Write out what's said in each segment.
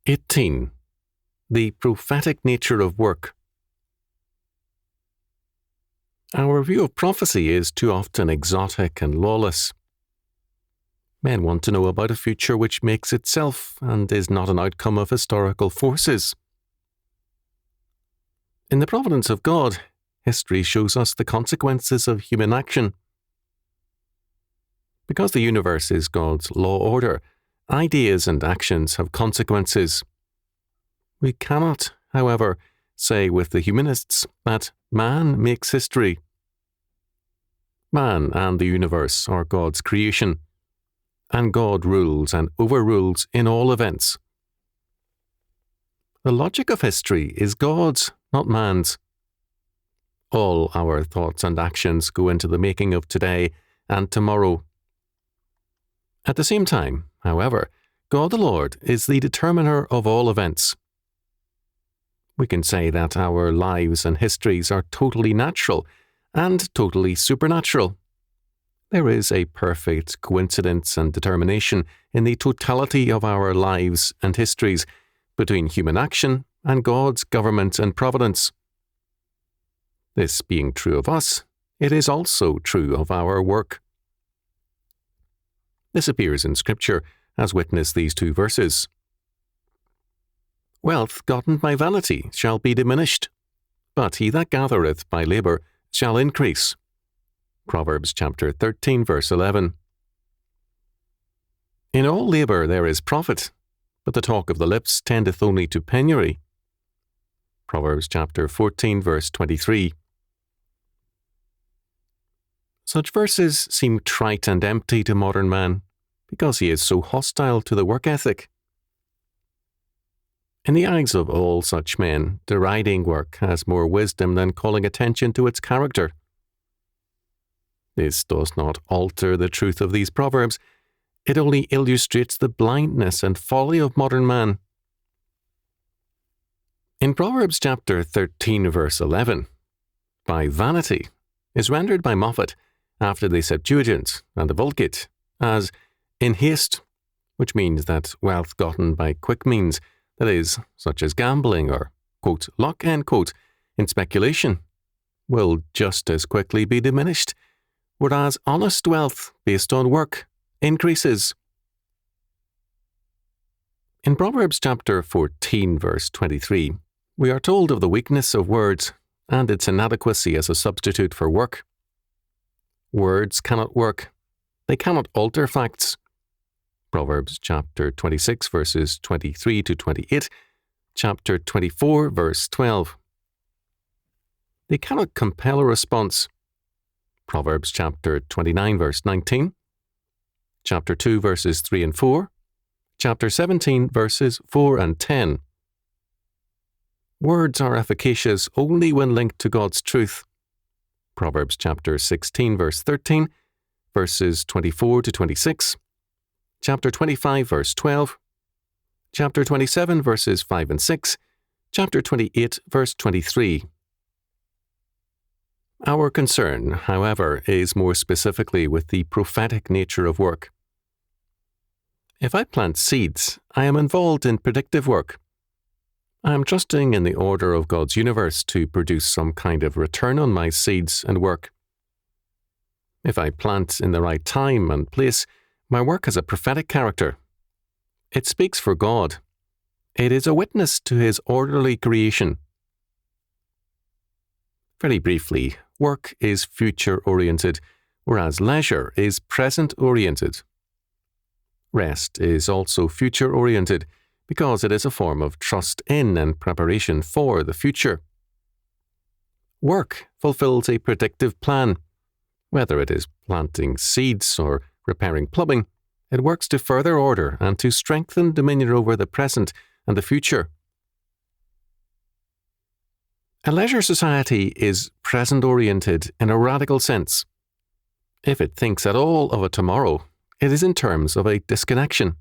18. The prophetic nature of work. Our view of prophecy is too often exotic and lawless. Men want to know about a future which makes itself and is not an outcome of historical forces. In the providence of God, history shows us the consequences of human action. Because the universe is God's law order, ideas and actions have consequences. We cannot, however, say with the humanists that man makes history. Man and the universe are God's creation, and God rules and overrules in all events. The logic of history is God's, not man's. All our thoughts and actions go into the making of today and tomorrow. At the same time, however, God the Lord is the determiner of all events. We can say that our lives and histories are totally natural and totally supernatural. There is a perfect coincidence and determination in the totality of our lives and histories between human action and God's government and providence. This being true of us, it is also true of our work. This appears in Scripture, as witness these two verses. Wealth gotten by vanity shall be diminished, but he that gathereth by labour shall increase. Proverbs chapter 13, verse 11. In all labour there is profit, but the talk of the lips tendeth only to penury. Proverbs chapter 14, verse 23. Such verses seem trite and empty to modern man, because he is so hostile to the work ethic. In the eyes of all such men, deriding work has more wisdom than calling attention to its character. This does not alter the truth of these proverbs. It only illustrates the blindness and folly of modern man. In Proverbs chapter 13, verse 11, by vanity is rendered by Moffat, after the Septuagint and the Vulgate, as in haste, which means that wealth gotten by quick means, that is, such as gambling or, quote, luck, end quote, in speculation, will just as quickly be diminished, whereas honest wealth based on work increases. In Proverbs chapter 14, verse 23, we are told of the weakness of words and its inadequacy as a substitute for work. Words cannot work. They cannot alter facts. Proverbs chapter 26, verses 23 to 28, chapter 24, verse 12. They cannot compel a response. Proverbs chapter 29, verse 19, chapter 2, verses 3 and 4, chapter 17, verses 4 and 10. Words are efficacious only when linked to God's truth. Proverbs chapter 16, verse 13, verses 24 to 26, chapter 25, verse 12, chapter 27, verses 5 and 6, chapter 28, verse 23. Our concern, however, is more specifically with the prophetic nature of work. If I plant seeds, I am involved in predictive work. I am trusting in the order of God's universe to produce some kind of return on my seeds and work. If I plant in the right time and place, my work has a prophetic character. It speaks for God. It is a witness to His orderly creation. Very briefly, work is future-oriented, whereas leisure is present-oriented. Rest is also future-oriented, because it is a form of trust in and preparation for the future. Work fulfills a predictive plan. Whether it is planting seeds or repairing plumbing, it works to further order and to strengthen dominion over the present and the future. A leisure society is present-oriented in a radical sense. If it thinks at all of a tomorrow, it is in terms of a disconnection.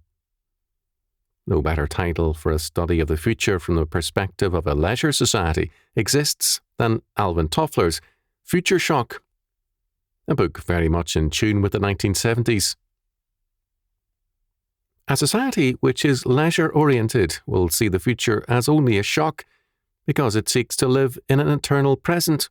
No better title for a study of the future from the perspective of a leisure society exists than Alvin Toffler's Future Shock, a book very much in tune with the 1970s. A society which is leisure-oriented will see the future as only a shock because it seeks to live in an eternal present.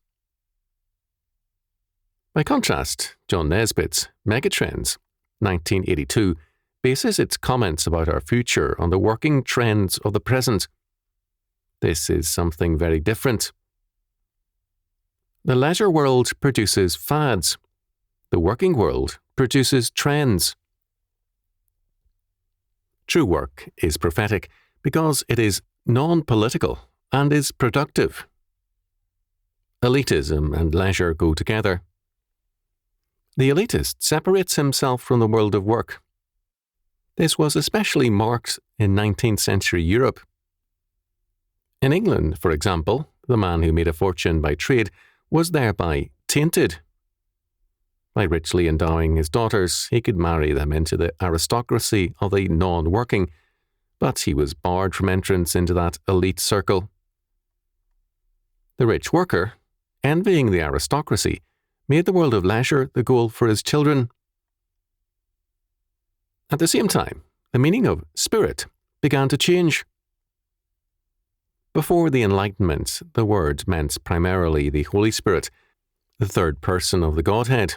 By contrast, John Nesbitt's Megatrends, 1982, bases its comments about our future on the working trends of the present. This is something very different. The leisure world produces fads. The working world produces trends. True work is prophetic because it is non-political and is productive. Elitism and leisure go together. The elitist separates himself from the world of work. This was especially marked in 19th century Europe. In England, for example, the man who made a fortune by trade was thereby tainted. By richly endowing his daughters, he could marry them into the aristocracy of the non-working, but he was barred from entrance into that elite circle. The rich worker, envying the aristocracy, made the world of leisure the goal for his children. At the same time, the meaning of spirit began to change. Before the Enlightenment, the word meant primarily the Holy Spirit, the third person of the Godhead.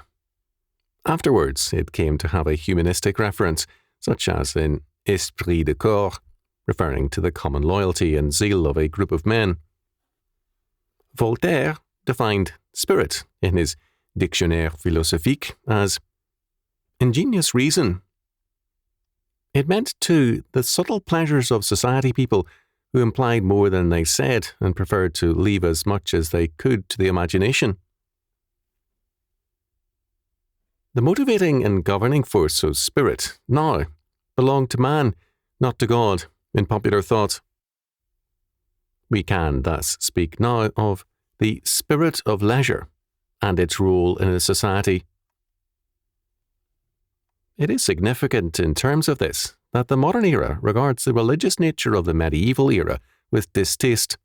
Afterwards, it came to have a humanistic reference, such as in esprit de corps, referring to the common loyalty and zeal of a group of men. Voltaire defined spirit in his Dictionnaire philosophique as ingenious reason. It meant, too, the subtle pleasures of society people who implied more than they said and preferred to leave as much as they could to the imagination. The motivating and governing force of spirit now belonged to man, not to God, in popular thought. We can thus speak now of the spirit of leisure and its role in a society. It is significant in terms of this that the modern era regards the religious nature of the medieval era with distaste.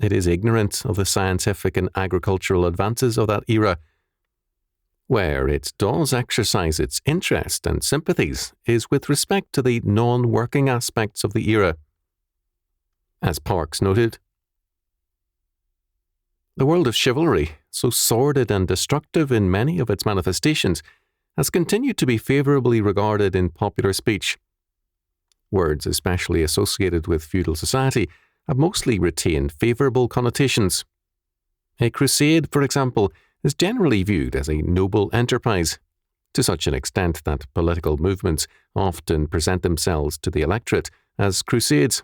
It is ignorant of the scientific and agricultural advances of that era. Where it does exercise its interest and sympathies is with respect to the non-working aspects of the era. As Parkes noted, the world of chivalry, so sordid and destructive in many of its manifestations, has continued to be favourably regarded in popular speech. Words especially associated with feudal society have mostly retained favourable connotations. A crusade, for example, is generally viewed as a noble enterprise, to such an extent that political movements often present themselves to the electorate as crusades.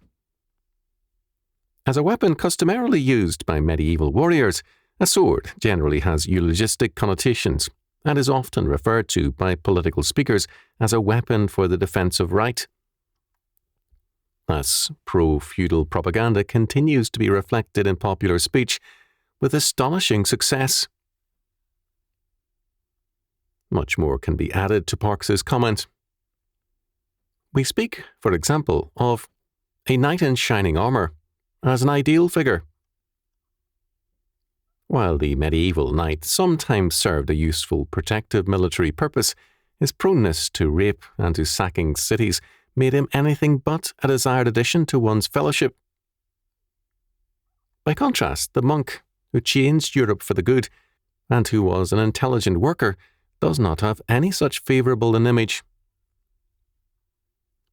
As a weapon customarily used by medieval warriors, a sword generally has eulogistic connotations and is often referred to by political speakers as a weapon for the defense of right. Thus, pro-feudal propaganda continues to be reflected in popular speech with astonishing success. Much more can be added to Parkes's comment. We speak, for example, of a knight in shining armour as an ideal figure. While the medieval knight sometimes served a useful protective military purpose, his proneness to rape and to sacking cities made him anything but a desired addition to one's fellowship. By contrast, the monk, who changed Europe for the good, and who was an intelligent worker, does not have any such favourable an image.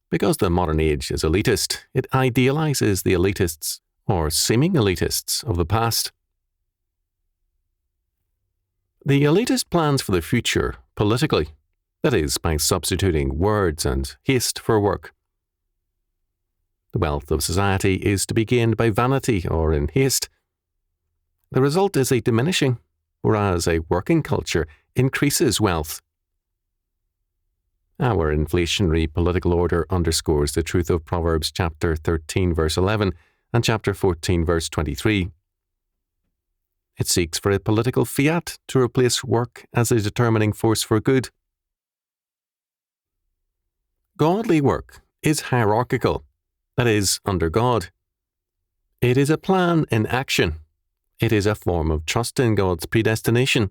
Because the modern age is elitist, it idealizes the elitists, or seeming elitists, of the past. The elitist plans for the future politically, that is, by substituting words and haste for work. The wealth of society is to be gained by vanity or in haste. The result is a diminishing, whereas a working culture increases wealth. Our inflationary political order underscores the truth of Proverbs chapter 13 verse 11 and chapter 14 verse 23. It seeks for a political fiat to replace work as a determining force for good. Godly work is hierarchical, that is, under God. It is a plan in action. It is a form of trust in God's predestination.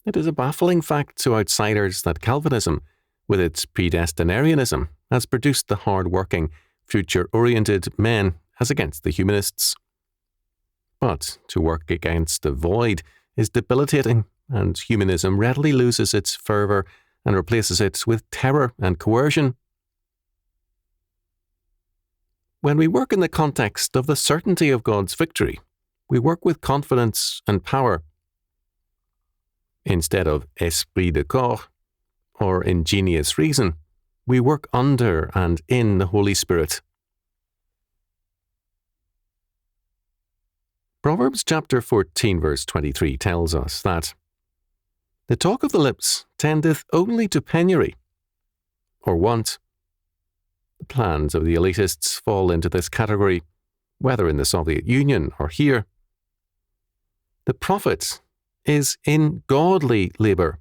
It is a baffling fact to outsiders that Calvinism, with its predestinarianism, has produced the hard-working, future-oriented men as against the humanists. But to work against the void is debilitating, and humanism readily loses its fervour and replaces it with terror and coercion. When we work in the context of the certainty of God's victory, we work with confidence and power. Instead of esprit de corps, or ingenious reason, we work under and in the Holy Spirit. Proverbs chapter 14 verse 23 tells us that the talk of the lips tendeth only to penury, or want. The plans of the elitists fall into this category, whether in the Soviet Union or here. The profit is in godly labour,